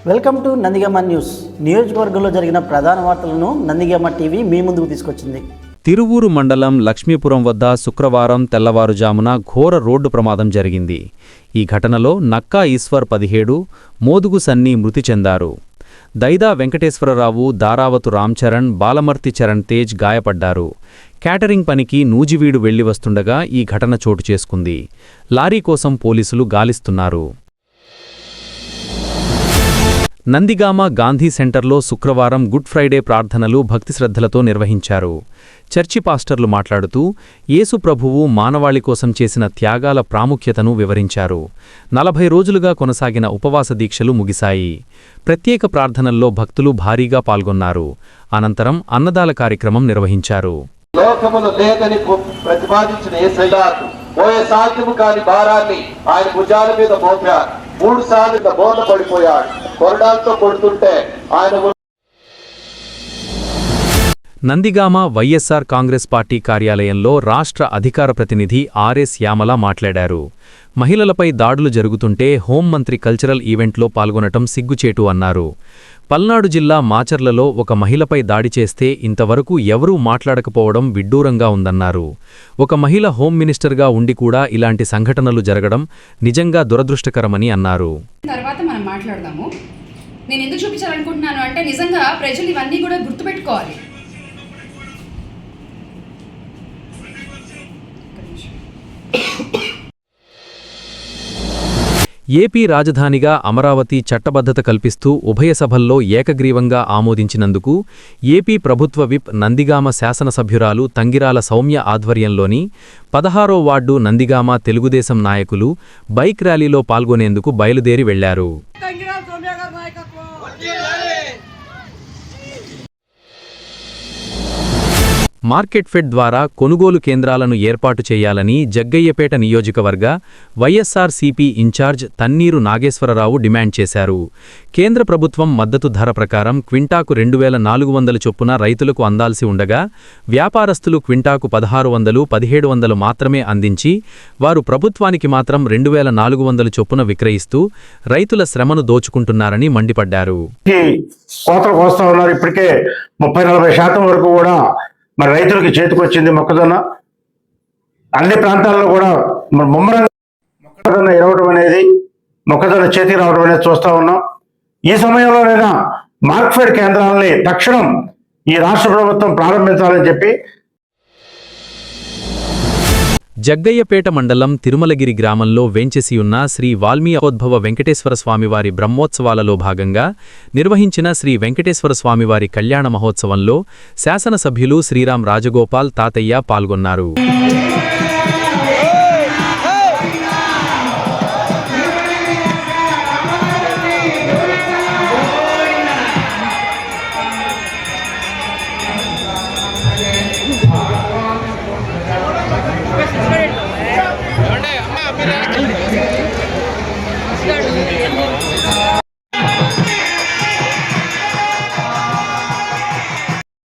Welcome to Nandigama news. నియోజకవర్గంలో జరిగిన ప్రధాన వార్తలను నందిగామ టీవీ మీ ముందుకు తీసుకొచ్చింది. తిరువూరు మండలం లక్ష్మీపురం వద్ద శుక్రవారం తెల్లవారుజామున ఘోర రోడ్డు ప్రమాదం జరిగింది. ఈ ఘటనలో నక్కా ఈశ్వర్ 17, మోదుగు సన్నీ మృతి చెందారు. దైదా వెంకటేశ్వరరావు, దారావతు రామ్చరణ్, బాలమర్తి చరణ్ తేజ్ గాయపడ్డారు. క్యాటరింగ్ పనికి నూజివీడు వెళ్లి వస్తుండగా ఈ ఘటన చోటు చేసుకుంది. లారీ కోసం పోలీసులు గాలిస్తున్నారు. నందిగామ గాంధీ సెంటర్లో శుక్రవారం గుడ్ ఫ్రైడే ప్రార్థనలు భక్తిశ్రద్ధలతో నిర్వహించారు. చర్చి పాస్టర్లు మాట్లాడుతూ యేసు ప్రభువు మానవాళి కోసం చేసిన త్యాగాల ప్రాముఖ్యతను వివరించారు. 40 రోజులుగా కొనసాగిన ఉపవాస దీక్షలు ముగిశాయి. ప్రత్యేక ప్రార్థనల్లో భక్తులు భారీగా పాల్గొన్నారు. అనంతరం అన్నదాల కార్యక్రమం నిర్వహించారు. లోకములో లేదని ప్రతిపాదించిన యేసయ్య పోయే సాధ్యము కాని భారాన్ని ఆయన భుజాల మీద మోపారు. 3 సార్లు బోర్ల పడిపోయాడు. కొరడాలతో కొడుతుంటే ఆయన. నందిగామ వైఎస్ఆర్ కాంగ్రెస్ పార్టీ కార్యాలయంలో రాష్ట్ర అధికార ప్రతినిధి ఆర్ఎస్ యామల మాట్లాడారు. మహిళలపై దాడులు జరుగుతుంటే హోంమంత్రి కల్చరల్ ఈవెంట్లో పాల్గొనటం సిగ్గుచేటు అన్నారు. పల్నాడు జిల్లా మాచర్లలో ఒక మహిళపై దాడి చేస్తే ఇంతవరకు ఎవరూ మాట్లాడకపోవడం విడ్డూరంగా ఉందన్నారు. ఒక మహిళ హోం మినిస్టర్గా ఉండి కూడా ఇలాంటి సంఘటనలు జరగడం నిజంగా దురదృష్టకరమని అన్నారు. తర్వాత మనం మాట్లాడదాము. నేను ఎందుకు చూపించాలనుకుంటున్నాను అంటే నిజంగా ప్రజలు ఇవన్నీ కూడా గుర్తుపెట్టుకోవాలి. ఏపీ రాజధానిగా అమరావతి చట్టబద్ధత కల్పిస్తూ ఉభయ సభల్లో ఏకగ్రీవంగా ఆమోదించినందుకు ఏపీ ప్రభుత్వ విప్ నందిగామ శాసనసభ్యురాలు తంగిరాల సౌమ్య ఆధ్వర్యంలోని 16వ వార్డు నందిగామ తెలుగుదేశం నాయకులు బైక్ ర్యాలీలో పాల్గొనేందుకు బయలుదేరి వెళ్లారు. మార్కెట్ ఫెడ్ ద్వారా కొనుగోలు కేంద్రాలను ఏర్పాటు చేయాలని జగ్గయ్యపేట నియోజకవర్గ వైఎస్ఆర్సీపీ ఇన్ఛార్జ్ తన్నీరు నాగేశ్వరరావు డిమాండ్ చేశారు. కేంద్ర ప్రభుత్వం మద్దతు ధర ప్రకారం క్వింటాకు 2400 చొప్పున రైతులకు అందాల్సి ఉండగా వ్యాపారస్తులు క్వింటాకు 1600, 1700 మాత్రమే అందించి వారు ప్రభుత్వానికి మాత్రం 2400 చొప్పున విక్రయిస్తూ రైతుల శ్రమను దోచుకుంటున్నారని మండిపడ్డారు. ఇప్పటికే 30-40% వరకు కూడా మరి రైతులకి చేతికొచ్చింది మొక్కజొన్న. అన్ని ప్రాంతాల్లో కూడా ముమ్మరంగా మొక్కజొన్న ఇరవడం అనేది, మొక్కజొన్న చేతికి రావడం అనేది చూస్తూ ఉన్నాం. ఈ సమయంలోనైనా మార్కెట్ కేంద్రాలని తక్షణం ఈ రాష్ట్ర ప్రభుత్వం ప్రారంభించాలని చెప్పి. జగ్గయ్యపేట మండలం తిరుమలగిరి గ్రామంలో వేంచేసియున్న శ్రీ వాల్మీకోద్భవ వెంకటేశ్వర స్వామివారి బ్రహ్మోత్సవాలలో భాగంగా నిర్వహించిన శ్రీ వెంకటేశ్వర స్వామివారి కళ్యాణ మహోత్సవంలో శాసనసభ్యులు శ్రీరాం రాజగోపాల్ తాతయ్య పాల్గొన్నారు.